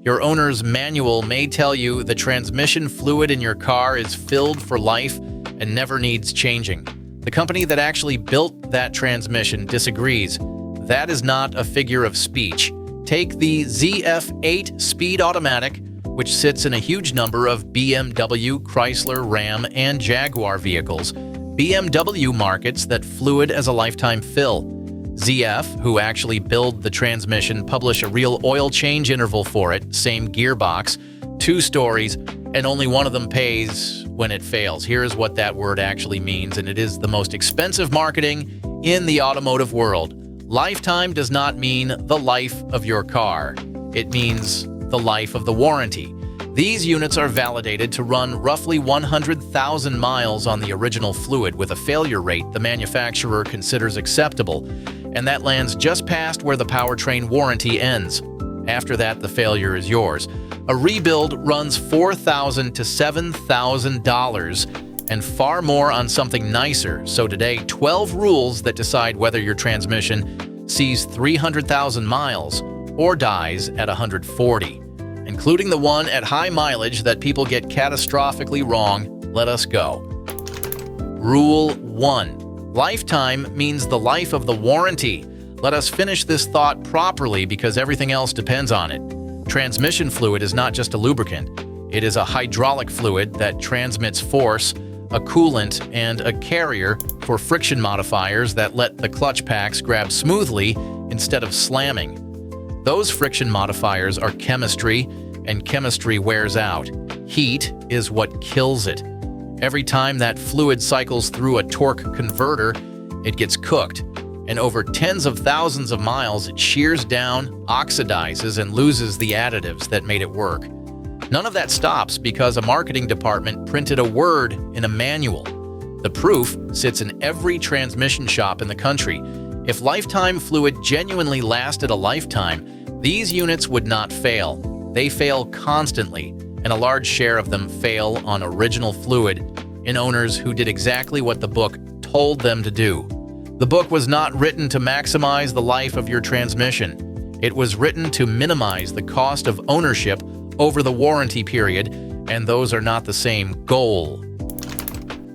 Your owner's manual may tell you the transmission fluid in your car is filled for life and never needs changing. The company that actually built that transmission disagrees. That is not a figure of speech. Take the ZF8 Speed Automatic, which sits in a huge number of BMW, Chrysler, Ram, and Jaguar vehicles. BMW markets that fluid as a lifetime fill. ZF, who actually build the transmission, publish a real oil change interval for it, same gearbox, 2 stories, and only one of them pays when it fails. Here is what that word actually means, and it is the most expensive marketing in the automotive world. Lifetime does not mean the life of your car. It means the life of the warranty. These units are validated to run roughly 100,000 miles on the original fluid with a failure rate the manufacturer considers acceptable, and that lands just past where the powertrain warranty ends. After that, the failure is yours. A rebuild runs $4,000 to $7,000 and far more on something nicer. So today, 12 rules that decide whether your transmission sees 300,000 miles or dies at 140. Including the one at high mileage that people get catastrophically wrong. Let us go. Rule 1. Lifetime means the life of the warranty. Let us finish this thought properly because everything else depends on it. Transmission fluid is not just a lubricant. It is a hydraulic fluid that transmits force, a coolant, and a carrier for friction modifiers that let the clutch packs grab smoothly instead of slamming. Those friction modifiers are chemistry, and chemistry wears out. Heat is what kills it. Every time that fluid cycles through a torque converter, it gets cooked, and over tens of thousands of miles it shears down, oxidizes, and loses the additives that made it work. None of that stops because a marketing department printed a word in a manual. The proof sits in every transmission shop in the country. If lifetime fluid genuinely lasted a lifetime, these units would not fail. They fail constantly, and a large share of them fail on original fluid in owners who did exactly what the book told them to do. The book was not written to maximize the life of your transmission. It was written to minimize the cost of ownership over the warranty period, and those are not the same goal.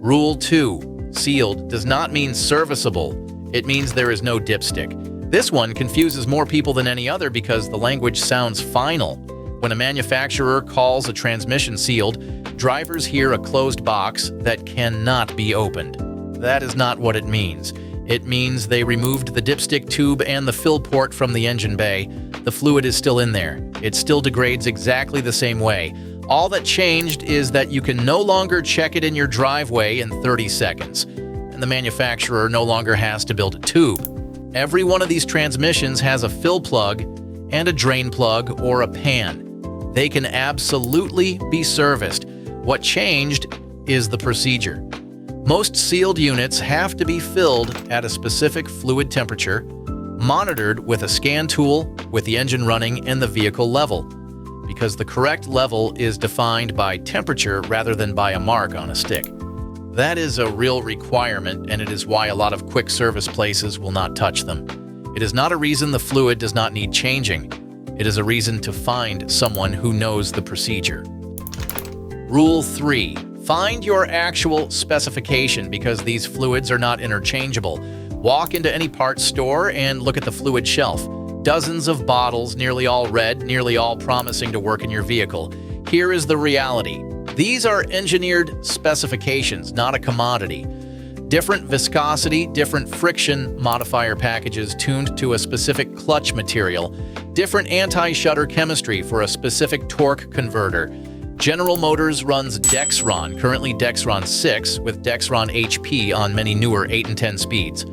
Rule 2. Sealed does not mean serviceable. It means there is no dipstick. This one confuses more people than any other because the language sounds final. When a manufacturer calls a transmission sealed, drivers hear a closed box that cannot be opened. That is not what it means. It means they removed the dipstick tube and the fill port from the engine bay. The fluid is still in there. It still degrades exactly the same way. All that changed is that you can no longer check it in your driveway in 30 seconds, and the manufacturer no longer has to build a tube. Every one of these transmissions has a fill plug and a drain plug or a pan. They can absolutely be serviced. What changed is the procedure. Most sealed units have to be filled at a specific fluid temperature, monitored with a scan tool with the engine running and the vehicle level, because the correct level is defined by temperature rather than by a mark on a stick. That is a real requirement, and it is why a lot of quick service places will not touch them. It is not a reason the fluid does not need changing. It is a reason to find someone who knows the procedure. Rule 3. Find your actual specification because these fluids are not interchangeable. Walk into any parts store and look at the fluid shelf. Dozens of bottles, nearly all red, nearly all promising to work in your vehicle. Here is the reality. These are engineered specifications, not a commodity. Different viscosity, different friction modifier packages tuned to a specific clutch material, different anti-shudder chemistry for a specific torque converter. General Motors runs Dexron, currently Dexron 6, with Dexron HP on many newer 8 and 10 speeds.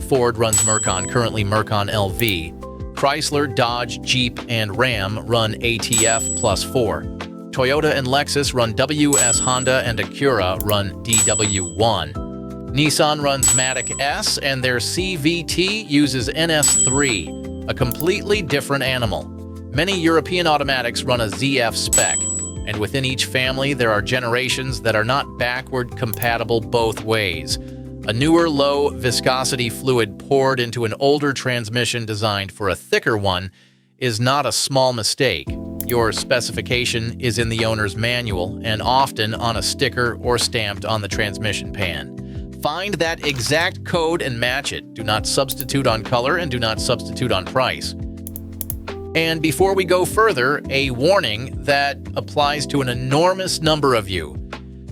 Ford runs Mercon, currently Mercon LV. Chrysler, Dodge, Jeep, and Ram run ATF plus 4. Toyota and Lexus run WS, Honda and Acura run DW1. Nissan runs Matic S, and their CVT uses NS3, a completely different animal. Many European automatics run a ZF spec, and within each family there are generations that are not backward compatible both ways. A newer low viscosity fluid poured into an older transmission designed for a thicker one is not a small mistake. Your specification is in the owner's manual and often on a sticker or stamped on the transmission pan. Find that exact code and match it. Do not substitute on color and do not substitute on price. And before we go further, a warning that applies to an enormous number of you.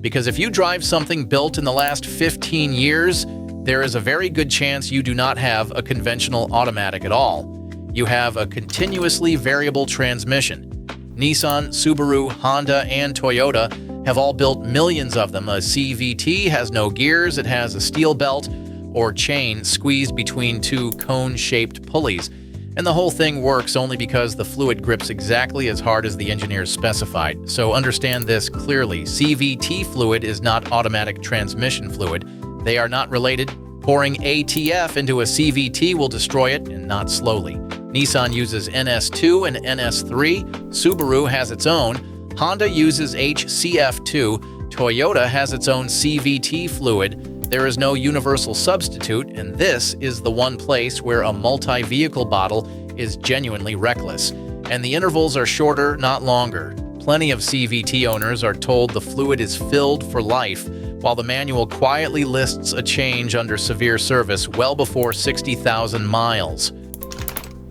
Because if you drive something built in the last 15 years, there is a very good chance you do not have a conventional automatic at all. You have a continuously variable transmission. Nissan, Subaru, Honda, and Toyota have all built millions of them. A CVT has no gears, it has a steel belt or chain squeezed between two cone-shaped pulleys. And the whole thing works only because the fluid grips exactly as hard as the engineers specified. So understand this clearly. CVT fluid is not automatic transmission fluid. They are not related. Pouring ATF into a CVT will destroy it, and not slowly. Nissan uses NS2 and NS3. Subaru has its own. Honda uses HCF2. Toyota has its own CVT fluid. There is no universal substitute, and this is the one place where a multi-vehicle bottle is genuinely reckless. And the intervals are shorter, not longer. Plenty of CVT owners are told the fluid is filled for life, while the manual quietly lists a change under severe service well before 60,000 miles.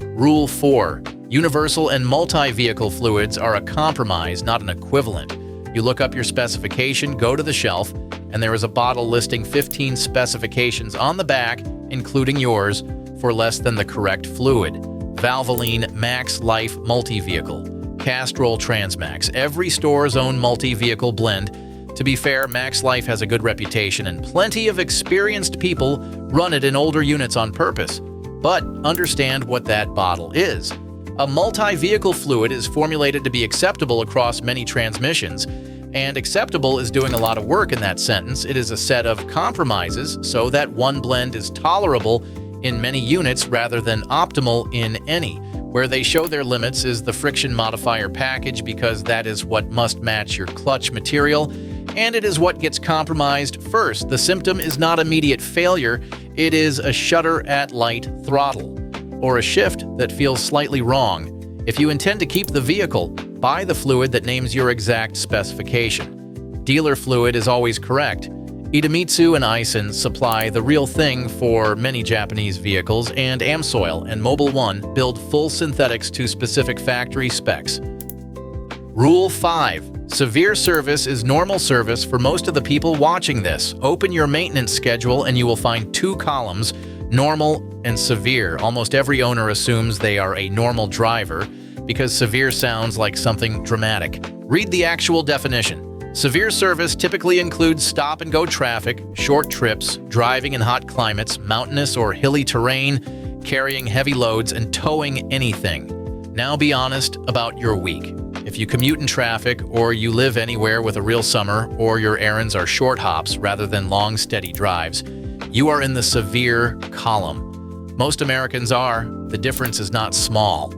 Rule 4. Universal and multi-vehicle fluids are a compromise, not an equivalent. You look up your specification, go to the shelf, and there is a bottle listing 15 specifications on the back, including yours, for less than the correct fluid. Valvoline Max Life Multi-Vehicle, Castrol Transmax, every store's own multi-vehicle blend. To be fair, Max Life has a good reputation and plenty of experienced people run it in older units on purpose. But understand what that bottle is. A multi-vehicle fluid is formulated to be acceptable across many transmissions, and acceptable is doing a lot of work in that sentence. It is a set of compromises so that one blend is tolerable in many units rather than optimal in any. Where they show their limits is the friction modifier package, because that is what must match your clutch material, and it is what gets compromised first. The symptom is not immediate failure, it is a shudder at light throttle, or a shift that feels slightly wrong. If you intend to keep the vehicle, buy the fluid that names your exact specification. Dealer fluid is always correct. Idemitsu and Aisin supply the real thing for many Japanese vehicles, and Amsoil and Mobil 1 build full synthetics to specific factory specs. Rule 5. Severe service is normal service for most of the people watching this. Open your maintenance schedule and you will find 2 columns, normal and severe. Almost every owner assumes they are a normal driver because severe sounds like something dramatic. Read the actual definition. Severe service typically includes stop-and-go traffic, short trips, driving in hot climates, mountainous or hilly terrain, carrying heavy loads, and towing anything. Now be honest about your week. If you commute in traffic, or you live anywhere with a real summer, or your errands are short hops rather than long, steady drives, you are in the severe column. Most Americans are. The difference is not small.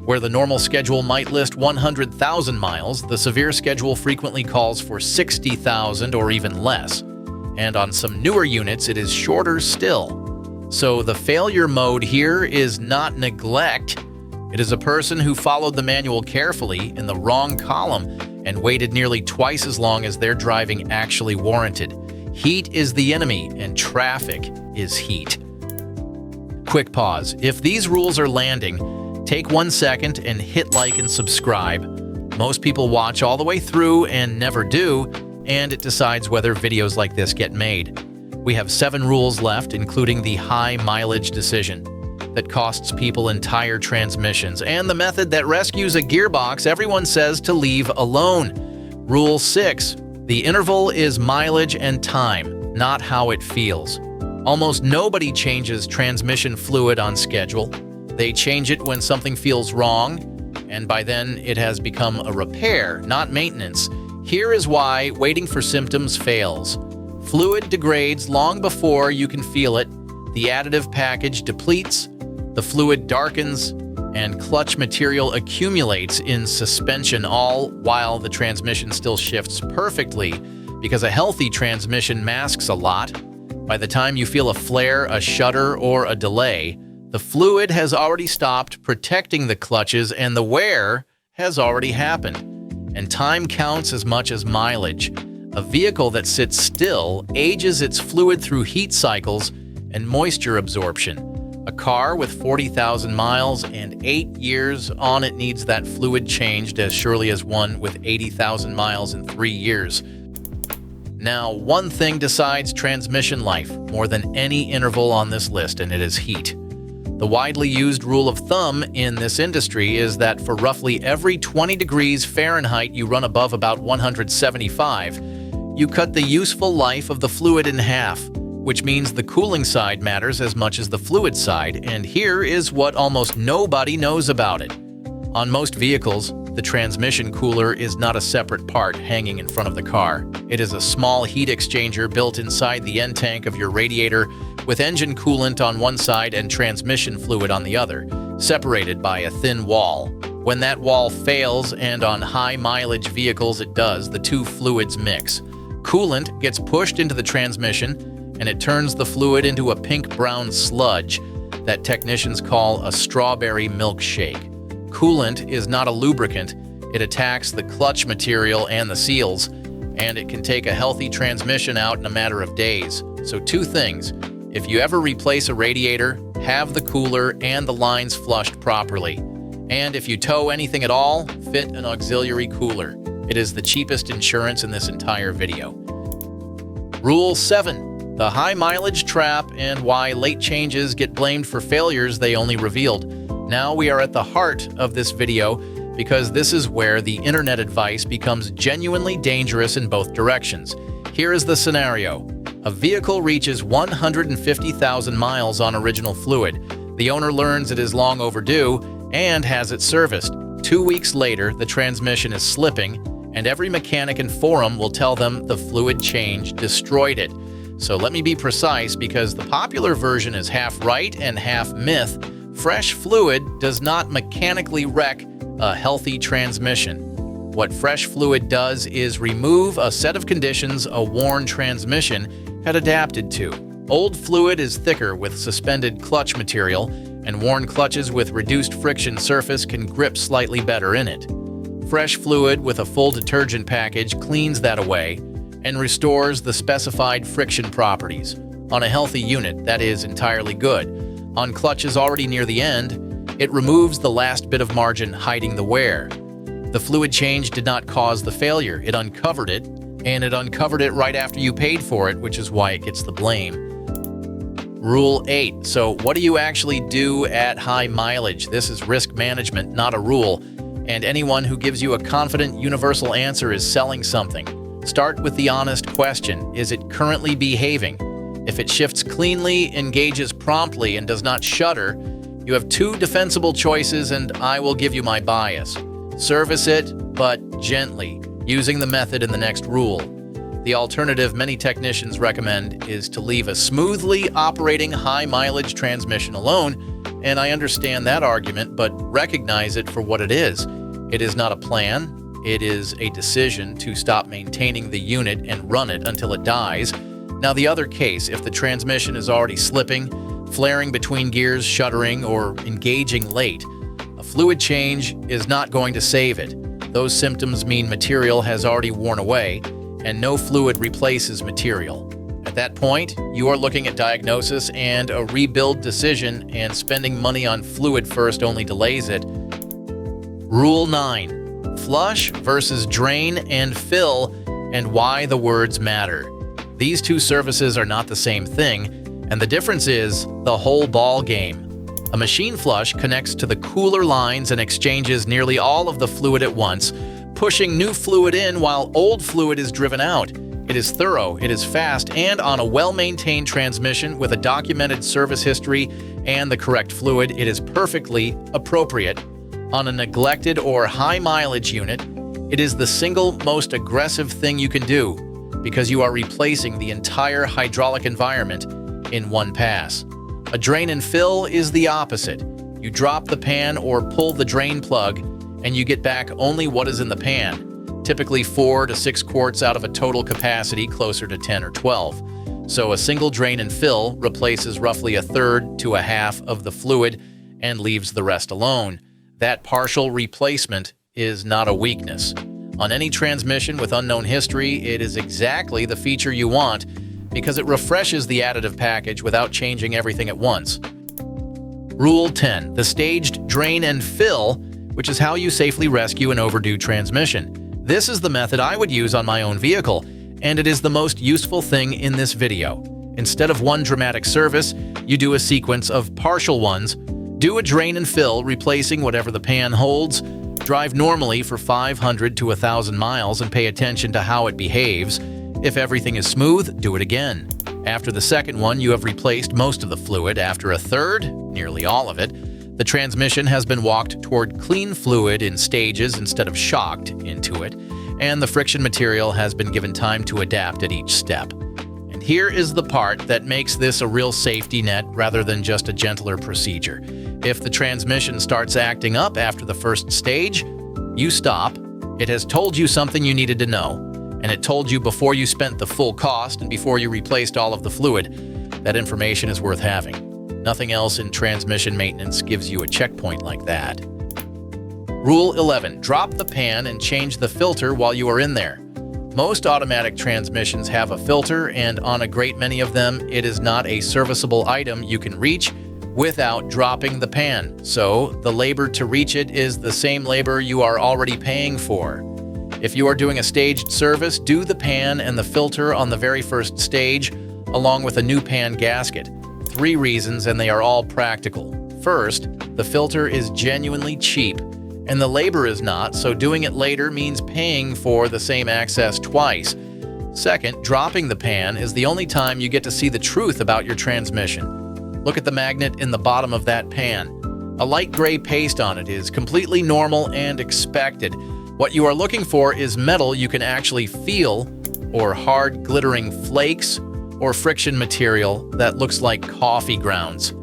Where the normal schedule might list 100,000 miles, the severe schedule frequently calls for 60,000 or even less. And on some newer units, it is shorter still. So the failure mode here is not neglect. It is a person who followed the manual carefully in the wrong column and waited nearly twice as long as their driving actually warranted. Heat is the enemy, and traffic is heat. Quick pause. If these rules are landing, take 1 second and hit like and subscribe. Most people watch all the way through and never do, and it decides whether videos like this get made. We have 7 rules left, including the high mileage decision that costs people entire transmissions, and the method that rescues a gearbox everyone says to leave alone. Rule 6. The interval is mileage and time, not how it feels. Almost nobody changes transmission fluid on schedule. They change it when something feels wrong, and by then it has become a repair, not maintenance. Here is why waiting for symptoms fails. Fluid degrades long before you can feel it. The additive package depletes, the fluid darkens, and clutch material accumulates in suspension, all while the transmission still shifts perfectly, because a healthy transmission masks a lot. By the time you feel a flare, a shudder, or a delay, the fluid has already stopped protecting the clutches and the wear has already happened, and time counts as much as mileage. A vehicle that sits still ages its fluid through heat cycles and moisture absorption. A car with 40,000 miles and 8 years on it needs that fluid changed as surely as one with 80,000 miles in 3 years. Now, one thing decides transmission life more than any interval on this list, and it is heat. The widely used rule of thumb in this industry is that for roughly every 20 degrees Fahrenheit you run above about 175, you cut the useful life of the fluid in half, which means the cooling side matters as much as the fluid side, and here is what almost nobody knows about it. On most vehicles, the transmission cooler is not a separate part hanging in front of the car. It is a small heat exchanger built inside the end tank of your radiator with engine coolant on one side and transmission fluid on the other, separated by a thin wall. When that wall fails, and on high-mileage vehicles it does, the two fluids mix. Coolant gets pushed into the transmission, and it turns the fluid into a pink-brown sludge that technicians call a strawberry milkshake. Coolant is not a lubricant. It attacks the clutch material and the seals, and it can take a healthy transmission out in a matter of days. So 2 things. If you ever replace a radiator, have the cooler and the lines flushed properly. And if you tow anything at all, fit an auxiliary cooler. It is the cheapest insurance in this entire video. Rule 7. The high mileage trap and why late changes get blamed for failures they only revealed. Now we are at the heart of this video because this is where the internet advice becomes genuinely dangerous in both directions. Here is the scenario. A vehicle reaches 150,000 miles on original fluid. The owner learns it is long overdue and has it serviced. 2 weeks later, the transmission is slipping, and every mechanic and forum will tell them the fluid change destroyed it. So let me be precise, because the popular version is half right and half myth. Fresh fluid does not mechanically wreck a healthy transmission. What fresh fluid does is remove a set of conditions a worn transmission had adapted to. Old fluid is thicker with suspended clutch material, and worn clutches with reduced friction surface can grip slightly better in it. Fresh fluid with a full detergent package cleans that away and restores the specified friction properties. On a healthy unit, that is entirely good. On clutches already near the end, it removes the last bit of margin hiding the wear. The fluid change did not cause the failure. It uncovered it, and it uncovered it right after you paid for it, which is why it gets the blame. Rule 8. So what do you actually do at high mileage? This is risk management, not a rule, and anyone who gives you a confident universal answer is selling something. Start with the honest question. Is it currently behaving? If it shifts cleanly, engages promptly, and does not shudder, you have 2 defensible choices, and I will give you my bias. Service it, but gently, using the method in the next rule. The alternative many technicians recommend is to leave a smoothly operating high-mileage transmission alone, and I understand that argument, but recognize it for what it is. It is not a plan. It is a decision to stop maintaining the unit and run it until it dies. Now, the other case, if the transmission is already slipping, flaring between gears, shuddering, or engaging late, a fluid change is not going to save it. Those symptoms mean material has already worn away, and no fluid replaces material. At that point, you are looking at diagnosis and a rebuild decision, and spending money on fluid first only delays it. Rule 9. Flush versus drain and fill, and why the words matter. These 2 services are not the same thing, and the difference is the whole ball game. A machine flush connects to the cooler lines and exchanges nearly all of the fluid at once, pushing new fluid in while old fluid is driven out. It is thorough, it is fast, and on a well-maintained transmission with a documented service history and the correct fluid, it is perfectly appropriate. On a neglected or high-mileage unit, it is the single most aggressive thing you can do, because you are replacing the entire hydraulic environment in one pass. A drain and fill is the opposite. You drop the pan or pull the drain plug, and you get back only what is in the pan, typically 4 to 6 quarts out of a total capacity closer to 10 or 12. So a single drain and fill replaces roughly 1/3 to 1/2 of the fluid and leaves the rest alone. That partial replacement is not a weakness. On any transmission with unknown history, it is exactly the feature you want because it refreshes the additive package without changing everything at once. Rule 10. The staged drain and fill, which is how you safely rescue an overdue transmission. This is the method I would use on my own vehicle, and it is the most useful thing in this video. Instead of one dramatic service, you do a sequence of partial ones. Do a drain and fill, replacing whatever the pan holds. Drive normally for 500 to 1,000 miles and pay attention to how it behaves. If everything is smooth, do it again. After the second one, you have replaced most of the fluid. After a third, nearly all of it, the transmission has been walked toward clean fluid in stages instead of shocked into it, and the friction material has been given time to adapt at each step. And here is the part that makes this a real safety net rather than just a gentler procedure. If the transmission starts acting up after the first stage, you stop. It has told you something you needed to know, and it told you before you spent the full cost and before you replaced all of the fluid. That information is worth having. Nothing else in transmission maintenance gives you a checkpoint like that. Rule 11. Drop the pan and change the filter while you are in there. Most automatic transmissions have a filter, and on a great many of them, it is not a serviceable item you can reach without dropping the pan. So, the labor to reach it is the same labor you are already paying for. If you are doing a staged service, do the pan and the filter on the very first stage, along with a new pan gasket. 3 reasons, and they are all practical. First, the filter is genuinely cheap, and the labor is not, so doing it later means paying for the same access twice. Second, dropping the pan is the only time you get to see the truth about your transmission. Look at the magnet in the bottom of that pan. A light gray paste on it is completely normal and expected. What you are looking for is metal you can actually feel, or hard glittering flakes, or friction material that looks like coffee grounds.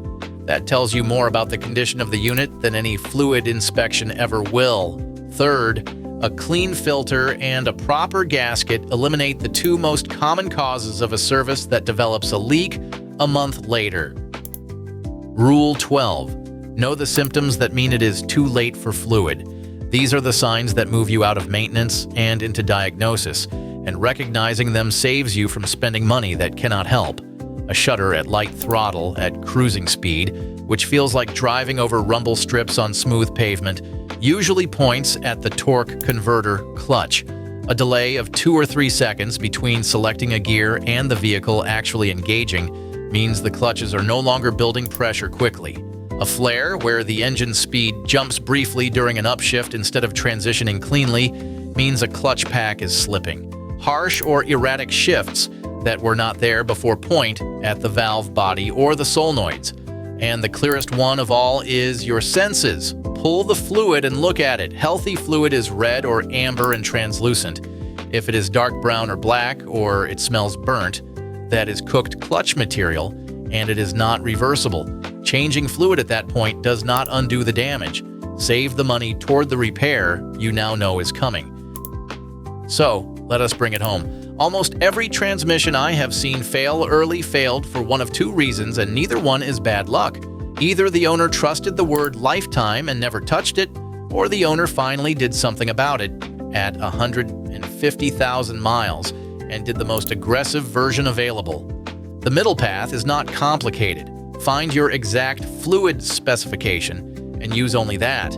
That tells you more about the condition of the unit than any fluid inspection ever will. Third, a clean filter and a proper gasket eliminate the 2 most common causes of a service that develops a leak a month later. Rule 12. Know the symptoms that mean it is too late for fluid. These are the signs that move you out of maintenance and into diagnosis, and recognizing them saves you from spending money that cannot help. A shudder at light throttle at cruising speed, which feels like driving over rumble strips on smooth pavement, usually points at the torque converter clutch. A delay of 2 or 3 seconds between selecting a gear and the vehicle actually engaging means the clutches are no longer building pressure quickly. A flare, where the engine speed jumps briefly during an upshift instead of transitioning cleanly, means a clutch pack is slipping. Harsh or erratic shifts that were not there before point at the valve body or the solenoids. And the clearest one of all is your senses. Pull the fluid and look at it. Healthy fluid is red or amber and translucent. If it is dark brown or black, or it smells burnt, that is cooked clutch material, and it is not reversible. Changing fluid at that point does not undo the damage. Save the money toward the repair you now know is coming. So, let us bring it home. Almost every transmission I have seen fail early failed for one of 2 reasons, and neither one is bad luck. Either the owner trusted the word lifetime and never touched it, or the owner finally did something about it at 150,000 miles and did the most aggressive version available. The middle path is not complicated. Find your exact fluid specification and use only that.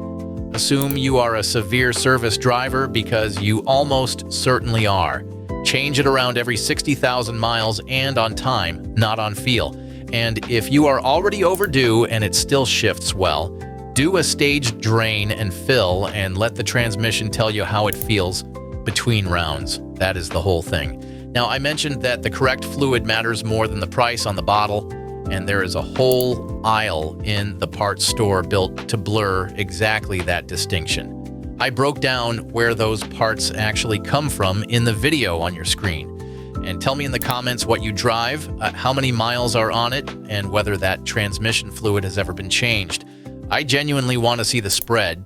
Assume you are a severe service driver, because you almost certainly are. Change it around every 60,000 miles and on time, not on feel. And if you are already overdue and it still shifts well, do a staged drain and fill and let the transmission tell you how it feels between rounds. That is the whole thing. Now, I mentioned that the correct fluid matters more than the price on the bottle, and there is a whole aisle in the parts store built to blur exactly that distinction. I broke down where those parts actually come from in the video on your screen. And tell me in the comments what you drive, how many miles are on it, and whether that transmission fluid has ever been changed. I genuinely want to see the spread.